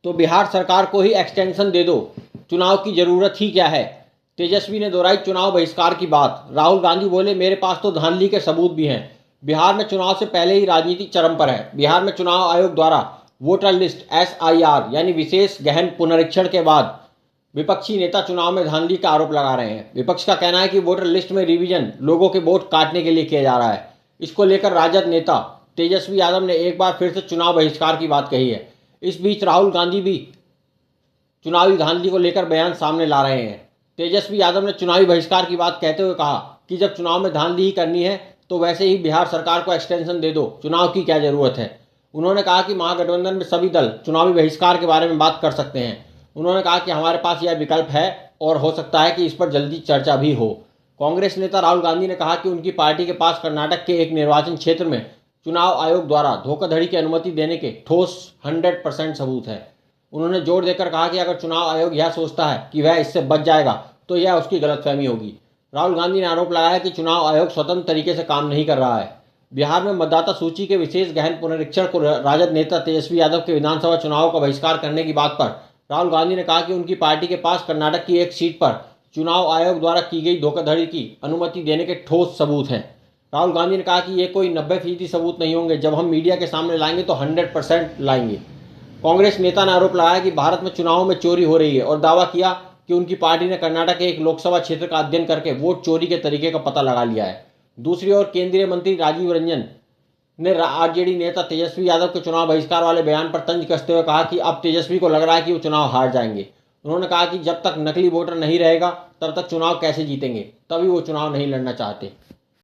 तो बिहार सरकार को ही एक्सटेंशन दे दो, चुनाव की जरूरत ही क्या है। तेजस्वी ने दोहराई चुनाव बहिष्कार की बात। राहुल गांधी बोले, मेरे पास तो धांधली के सबूत भी हैं। बिहार में चुनाव से पहले ही राजनीति चरम पर है। बिहार में चुनाव आयोग द्वारा वोटर लिस्ट SIR यानी विशेष गहन पुनरीक्षण के बाद विपक्षी नेता चुनाव में धांधली का आरोप लगा रहे हैं। विपक्ष का कहना है कि वोटर लिस्ट में रिवीजन लोगों के वोट काटने के लिए किया जा रहा है। इसको लेकर राजद नेता तेजस्वी यादव ने एक बार फिर से चुनाव बहिष्कार की बात कही है। इस बीच राहुल गांधी भी चुनावी धांधली को लेकर बयान सामने ला रहे हैं। तेजस्वी यादव ने चुनावी बहिष्कार की बात कहते हुए कहा कि जब चुनाव में धांधली ही करनी है तो वैसे ही बिहार सरकार को एक्सटेंशन दे दो, चुनाव की क्या जरूरत है। उन्होंने कहा कि महागठबंधन में सभी दल चुनावी बहिष्कार के बारे में बात कर सकते हैं। उन्होंने कहा कि हमारे पास यह विकल्प है और हो सकता है कि इस पर जल्दी चर्चा भी हो। कांग्रेस नेता राहुल गांधी ने कहा कि उनकी पार्टी के पास कर्नाटक के एक निर्वाचन क्षेत्र में चुनाव आयोग द्वारा धोखाधड़ी की अनुमति देने के ठोस 100% सबूत है। उन्होंने जोर देकर कहा कि अगर चुनाव आयोग यह सोचता है कि वह इससे बच जाएगा तो यह उसकी गलतफहमी होगी। राहुल गांधी ने आरोप लगाया कि चुनाव आयोग स्वतंत्र तरीके से काम नहीं कर रहा है। बिहार में मतदाता सूची के विशेष गहन पुनरीक्षण को राजद नेता तेजस्वी यादव के विधानसभा चुनाव का बहिष्कार करने की बात पर राहुल गांधी ने कहा कि उनकी पार्टी के पास कर्नाटक की एक सीट पर चुनाव आयोग द्वारा की गई धोखाधड़ी की अनुमति देने के ठोस सबूत हैं। राहुल गांधी ने कहा कि ये कोई 90% सबूत नहीं होंगे, जब हम मीडिया के सामने लाएंगे तो 100% लाएंगे। कांग्रेस नेता ने आरोप लगाया कि भारत में चुनावों में चोरी हो रही है और दावा किया कि उनकी पार्टी ने कर्नाटक के एक लोकसभा क्षेत्र का अध्ययन करके वोट चोरी के तरीके का पता लगा लिया है। दूसरी ओर केंद्रीय मंत्री राजीव रंजन ने RJD नेता तेजस्वी यादव के चुनाव बहिष्कार वाले बयान पर तंज कसते हुए कहा कि अब तेजस्वी को लग रहा है कि वो चुनाव हार जाएंगे। उन्होंने कहा कि जब तक नकली वोटर नहीं रहेगा तब तक चुनाव कैसे जीतेंगे, तभी वो चुनाव नहीं लड़ना चाहते।